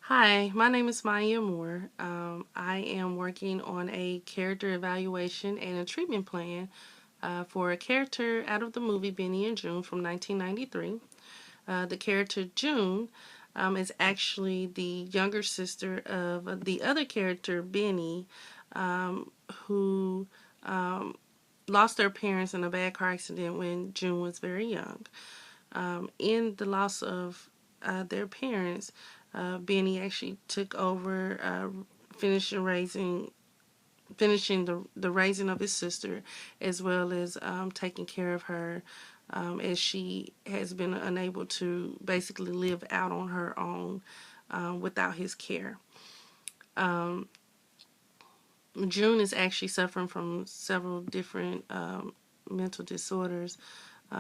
Hi, my name is Maya Moore. I am working on a character evaluation and a treatment plan for a character out of the movie Benny and Joon from 1993. The character Joon is actually the younger sister of the other character Benny, who lost their parents in a bad car accident when June was very young. In the loss of their parents, Benny actually took over, finishing raising, finishing the raising of his sister, as well as taking care of her, as she has been unable to basically live out on her own without his care. Um, June is actually suffering from several different mental disorders,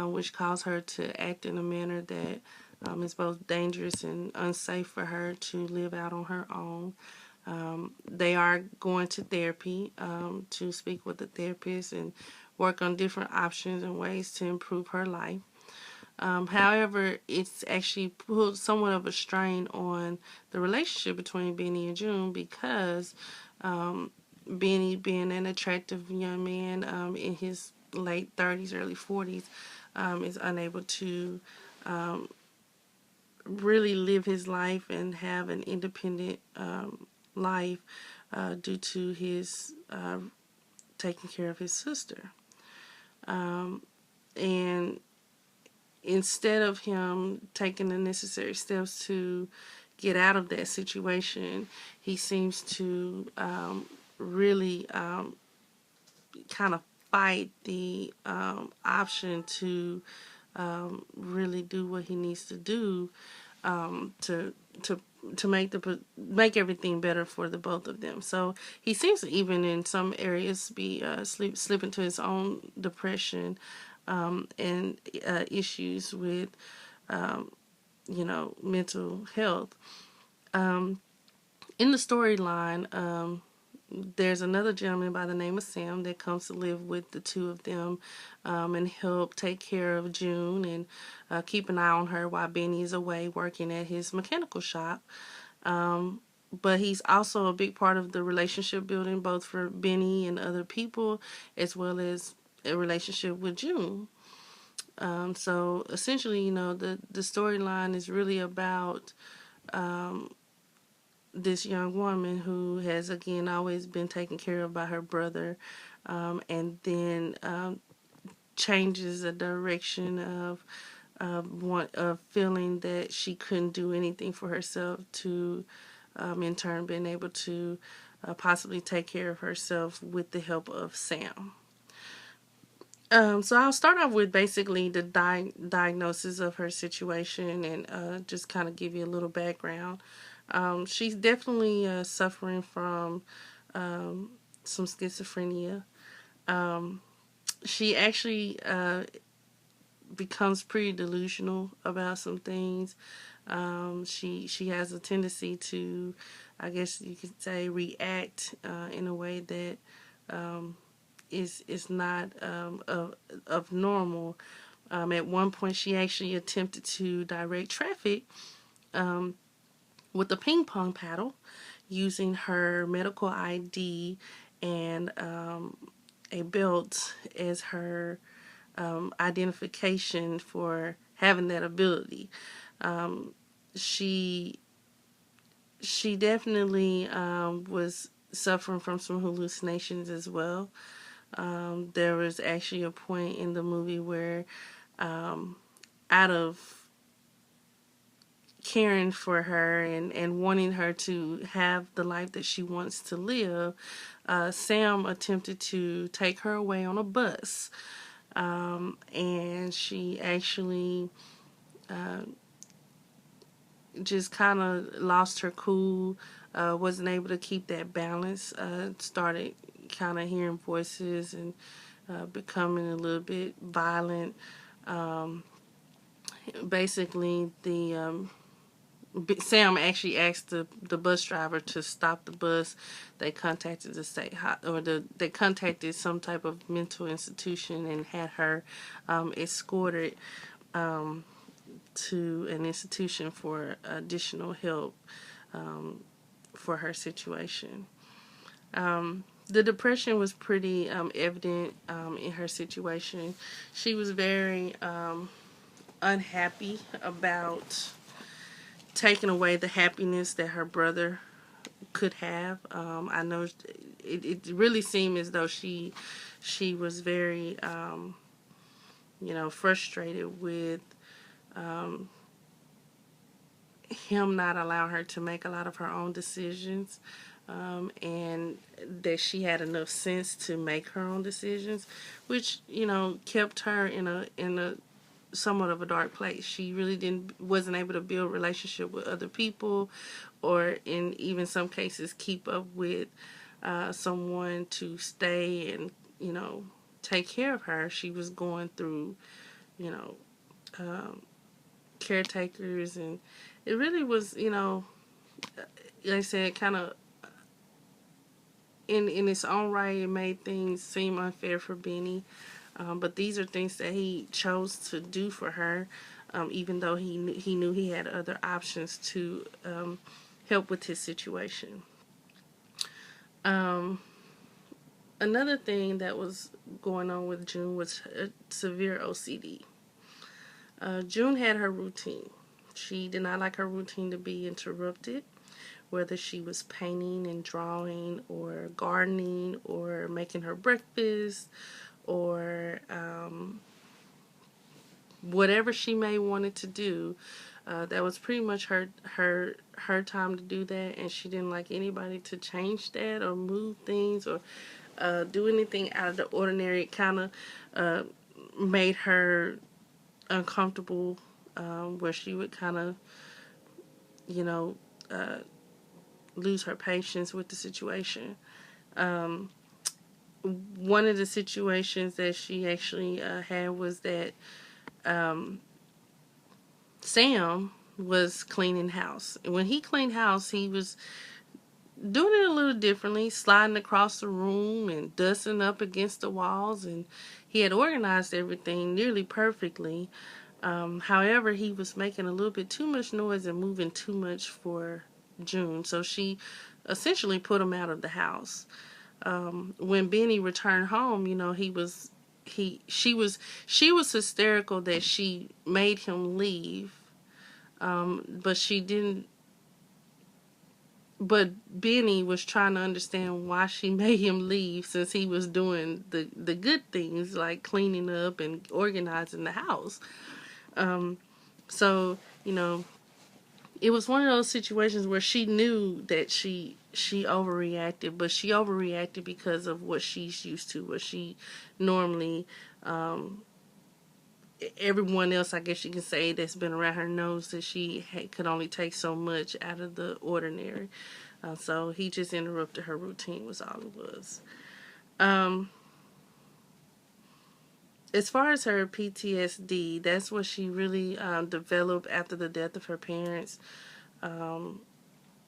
which cause her to act in a manner that is both dangerous and unsafe for her to live out on her own. They are going to therapy to speak with the therapist and work on different options and ways to improve her life. However, it's actually put somewhat of a strain on the relationship between Benny and June because Benny, being an attractive young man in his late 30s, early 40s, is unable to really live his life and have an independent life due to his taking care of his sister. And instead of him taking the necessary steps to get out of that situation, he seems to really kind of fight the option to really do what he needs to do to make everything better for the both of them. So he seems to even in some areas be slip into his own depression and issues with mental health. In the storyline, there's another gentleman by the name of Sam that comes to live with the two of them and help take care of June and keep an eye on her while Benny is away working at his mechanical shop. But he's also a big part of the relationship building, both for Benny and other people, as well as a relationship with June. So essentially, the storyline is really about this young woman who has again always been taken care of by her brother, and then changes the direction of feeling that she couldn't do anything for herself to in turn being able to possibly take care of herself with the help of Sam. So I'll start off with basically the diagnosis of her situation and just kind of give you a little background. She's definitely suffering from some schizophrenia. She actually becomes pretty delusional about some things. She has a tendency to, I guess you could say, react in a way that is not of normal. At one point, she actually attempted to direct traffic with a ping pong paddle using her medical ID and a belt as her identification for having that ability. Um, she she definitely was suffering from some hallucinations as well. There was actually a point in the movie where, out of caring for her and wanting her to have the life that she wants to live, Sam attempted to take her away on a bus. And she actually just kind of lost her cool, wasn't able to keep that balance, started kind of hearing voices and becoming a little bit violent. Um, Basically, the Sam actually asked the bus driver to stop the bus. They contacted the they contacted some type of mental institution and had her escorted to an institution for additional help. for her situation. The depression was pretty evident in her situation. She was very unhappy about taking away the happiness that her brother could have. I know it really seemed as though she was very frustrated with him not allowing her to make a lot of her own decisions, and that she had enough sense to make her own decisions, which kept her in a somewhat of a dark place. She really wasn't able to build a relationship with other people, or in even some cases keep up with someone to stay and take care of her. She was going through you know caretakers, and it really was like I said, kind of in its own right, it made things seem unfair for Benny. But these are things that he chose to do for her, even though he knew he had other options to help with his situation. Um, Another thing that was going on with June was severe OCD. June had her routine. She did not like her routine to be interrupted, whether she was painting and drawing or gardening or making her breakfast or whatever she may wanted to do. That was pretty much her time to do that, and she didn't like anybody to change that or move things or do anything out of the ordinary. It kind of made her uncomfortable, where she would kind of, you know, uh, lose her patience with the situation. Um, One of the situations that she actually had was that Sam was cleaning house. And when he cleaned house, he was doing it a little differently, sliding across the room and dusting up against the walls. And he had organized everything nearly perfectly. However, he was making a little bit too much noise and moving too much for June. So she essentially put him out of the house. When Benny returned home, she was hysterical that she made him leave. But she didn't. But Benny was trying to understand why she made him leave, since he was doing the good things like cleaning up and organizing the house. Um, so it was one of those situations where she knew that she overreacted, but she overreacted because of what she's used to, what she normally everyone else, I guess you can say, that's been around her knows that she could only take so much out of the ordinary. So he just interrupted her routine, was all it was. Um, as far as her PTSD, that's what she really developed after the death of her parents. Um,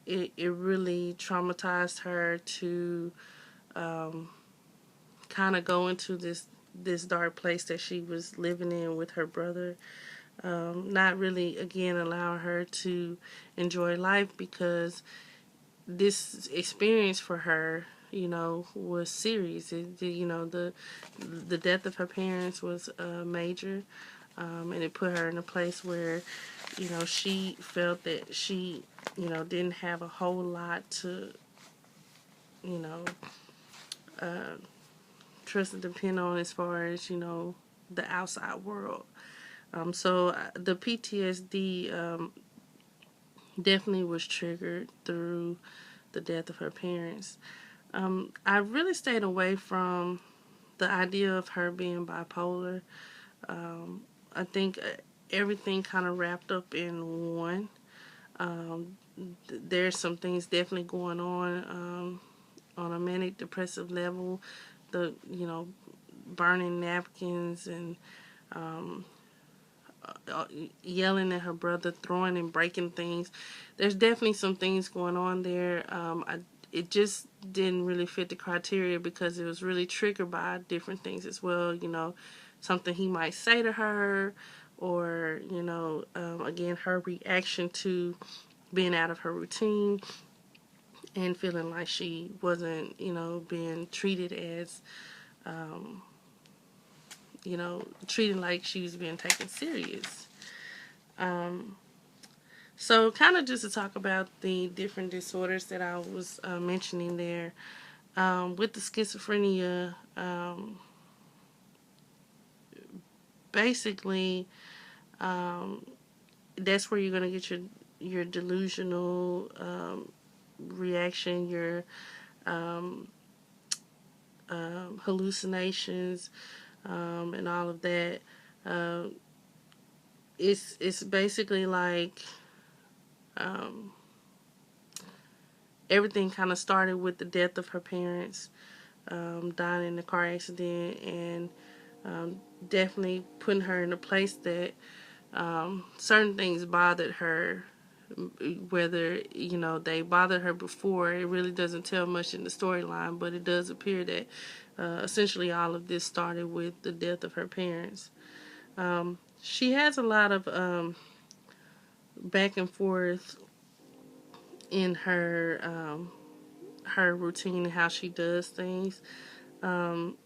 it really traumatized her to kind of go into this dark place that she was living in with her brother. Not really, again, allowing her to enjoy life, because this experience for her, was serious. The death of her parents was major, and it put her in a place where, she felt that she, didn't have a whole lot to, you know, uh, trust and depend on as far as, the outside world. So the PTSD definitely was triggered through the death of her parents. I really stayed away from the idea of her being bipolar. I think everything kind of wrapped up in one. There's some things definitely going on a manic depressive level. The burning napkins and yelling at her brother, throwing and breaking things. There's definitely some things going on there. It just didn't really fit the criteria because it was really triggered by different things as well. Something he might say to her, or again, her reaction to being out of her routine and feeling like she wasn't, being treated as, um, treated like she was being taken serious. Um, so, kind of just to talk about the different disorders that I was mentioning there. With the schizophrenia, basically, um, that's where you're gonna get your delusional reaction, your um, hallucinations, and all of that. Uh, it's basically like um, everything kind of started with the death of her parents, dying in a car accident, and definitely putting her in a place that certain things bothered her. Whether they bothered her before, it really doesn't tell much in the storyline, but it does appear that essentially all of this started with the death of her parents. She has a lot of back and forth in her routine and how she does things. Um,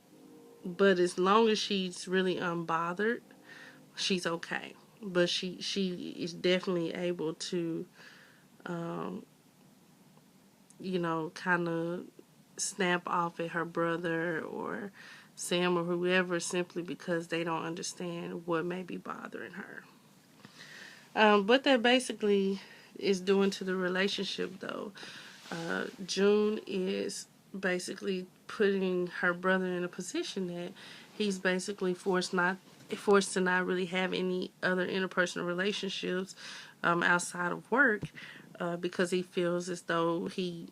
but as long as she's really unbothered, she's okay. But she is definitely able to, um, kind of snap off at her brother or Sam or whoever simply because they don't understand what may be bothering her. What that basically is doing to the relationship, though, Joon is basically putting her brother in a position that he's basically forced to not really have any other interpersonal relationships outside of work because he feels as though he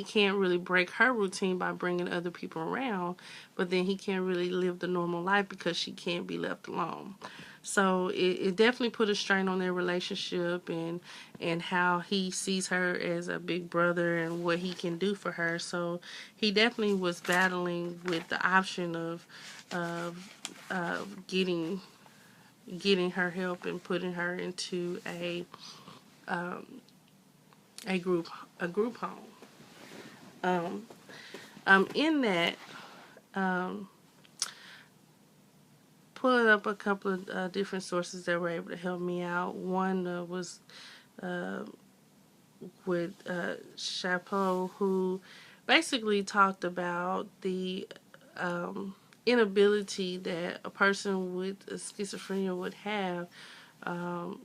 can't really break her routine by bringing other people around, but then he can't really live the normal life because she can't be left alone. So it definitely put a strain on their relationship and how he sees her as a big brother and what he can do for her. So he definitely was battling with the option of getting her help and putting her into um, a group home. Um, in that, um, pulling up a couple of different sources that were able to help me out. One was uh, with Chapeau, who basically talked about the inability that a person with schizophrenia would have um,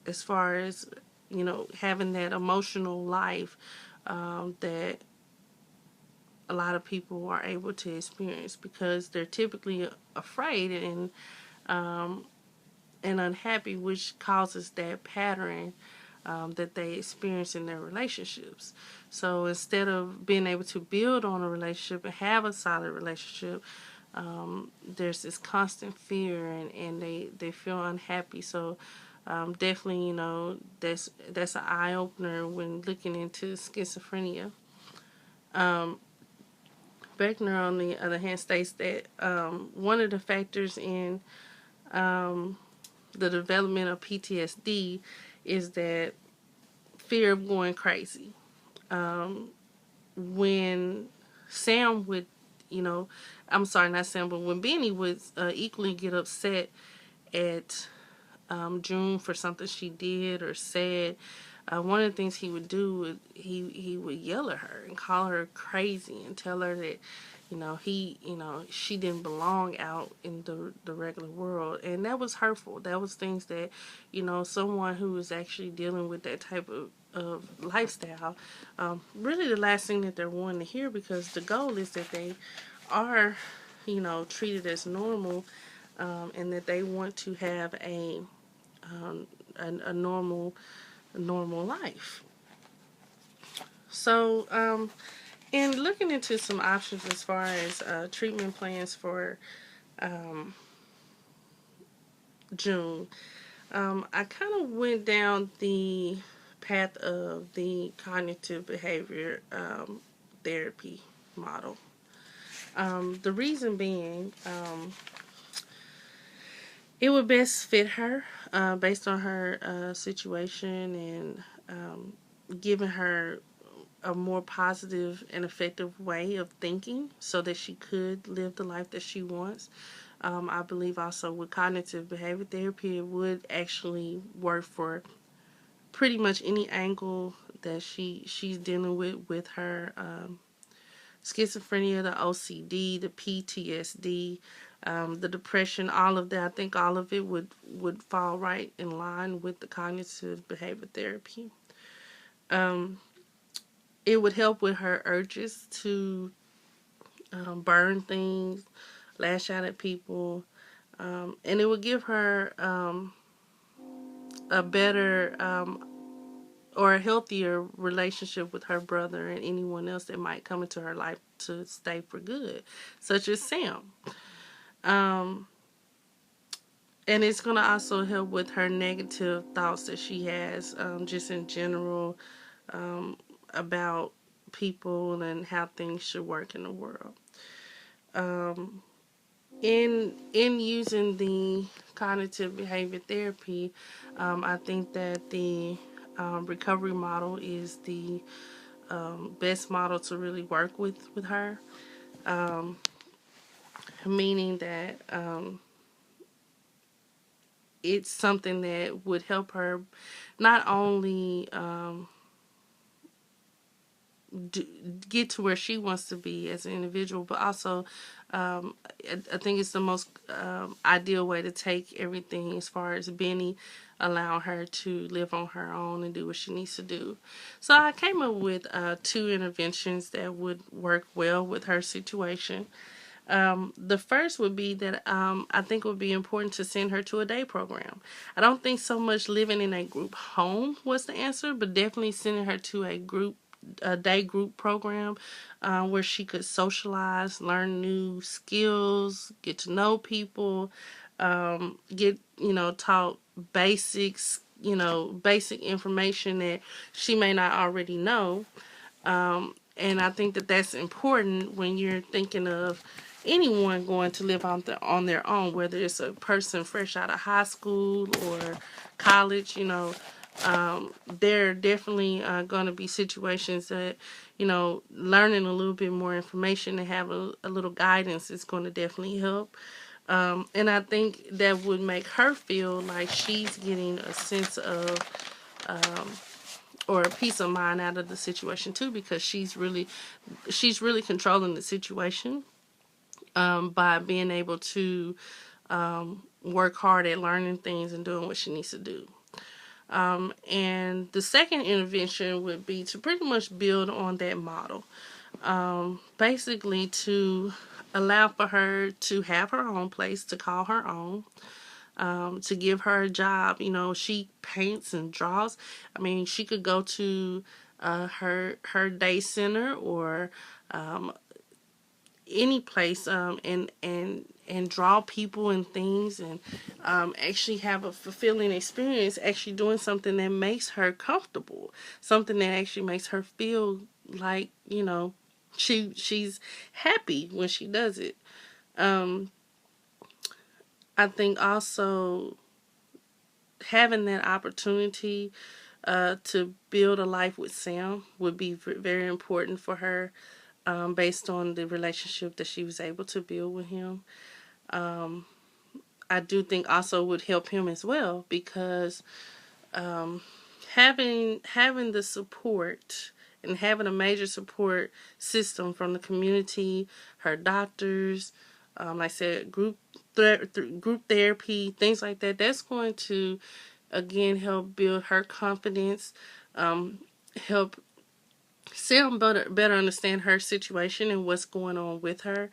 as far as having that emotional life that a lot of people are able to experience because they're typically afraid um, and unhappy, which causes that pattern that they experience in their relationships. So instead of being able to build on a relationship and have a solid relationship, there's this constant fear and they feel unhappy. So definitely, that's an eye opener when looking into schizophrenia. Um, Beckner, on the other hand, states that one of the factors in um, the development of PTSD is that fear of going crazy. Um, when Sam would, I'm sorry, not Sam, but when Benny would equally get upset at Joon for something she did or said, one of the things he would do was he would yell at her and call her crazy and tell her that she didn't belong out in the regular world, and that was hurtful. That was things that someone who was actually dealing with that type of lifestyle, really the last thing that they're wanting to hear, because the goal is that they are treated as normal, and that they want to have um, a normal life. So, and looking into some options as far as treatment plans for um, Joon, I kind of went down the path of the cognitive behavior therapy model. The reason being, it would best fit her based on her situation and giving her a more positive and effective way of thinking so that she could live the life that she wants. I believe also with cognitive behavior therapy, it would actually work for pretty much any angle that she's dealing with her schizophrenia, the OCD, the PTSD, the depression, all of that. I think all of it would fall right in line with the cognitive behavior therapy. Um, it would help with her urges to burn things, lash out at people, and it would give her a better or a healthier relationship with her brother and anyone else that might come into her life to stay for good, such as Sam. Um, and it's going to also help with her negative thoughts that she has, just in general, um, about people and how things should work in the world. Um, in using the cognitive behavior therapy, I think that the recovery model is the best model to really work with her. Um, Meaning that it's something that would help her not only do, get to where she wants to be as an individual, but also I think it's the most ideal way to take everything as far as Benny, allowing her to live on her own and do what she needs to do. So I came up with two interventions that would work well with her situation. The first would be that I think it would be important to send her to a day program. I don't think so much living in a group home was the answer, but definitely sending her to a day group program where she could socialize, learn new skills, get to know people, get taught basics, basic information that she may not already know. And I think that that's important when you're thinking of anyone going to live on their own, whether it's a person fresh out of high school or college. There are definitely going to be situations that, learning a little bit more information and have a little guidance is going to definitely help. And I think that would make her feel like she's getting a sense of or a peace of mind out of the situation too, because she's really controlling the situation by being able to work hard at learning things and doing what she needs to do. And the second intervention would be to pretty much build on that model. Basically to allow for her to have her own place to call her own, to give her a job. She paints and draws. I mean, she could go to her day center or any place, and draw people and things, and actually have a fulfilling experience actually doing something that makes her comfortable, something that actually makes her feel like she's happy when she does it. I think also having that opportunity to build a life with Sam would be very important for her, based on the relationship that she was able to build with him. I do think also would help him as well, because having the support and having a major support system from the community, her doctors, like I said, group therapy, things like that. That's going to again help build her confidence, help Sam better understand her situation and what's going on with her,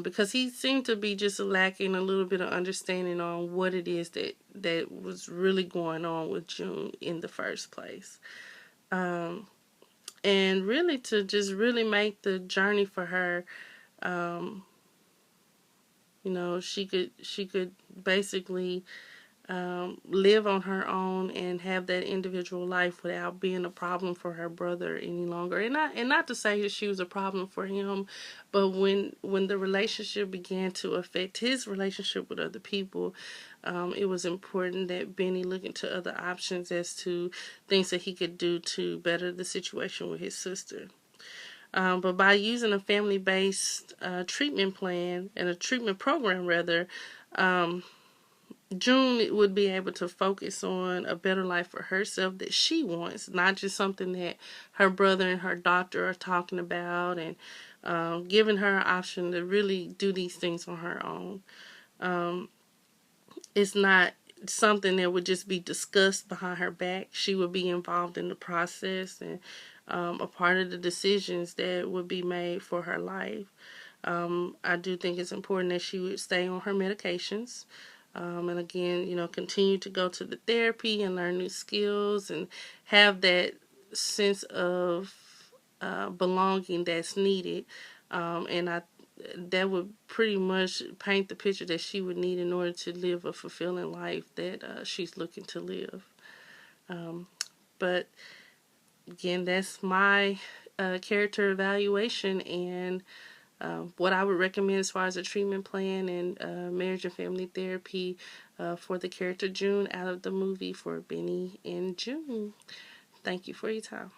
because he seemed to be just lacking a little bit of understanding on what it is that was really going on with Joon in the first place. And really to just really make the journey for her, she could basically live on her own and have that individual life without being a problem for her brother any longer. And not to say that she was a problem for him, but when the relationship began to affect his relationship with other people, it was important that Benny look into other options as to things that he could do to better the situation with his sister. But by using a family-based treatment plan and a treatment program, rather, June would be able to focus on a better life for herself that she wants, not just something that her brother and her doctor are talking about, and giving her an option to really do these things on her own. It's not something that would just be discussed behind her back. She would be involved in the process and a part of the decisions that would be made for her life. I do think it's important that she would stay on her medications. And again, continue to go to the therapy and learn new skills and have that sense of belonging that's needed. And that would pretty much paint the picture that she would need in order to live a fulfilling life that she's looking to live. But again, that's my character evaluation and what I would recommend as far as a treatment plan and marriage and family therapy for the character June out of the movie for Benny and June. Thank you for your time.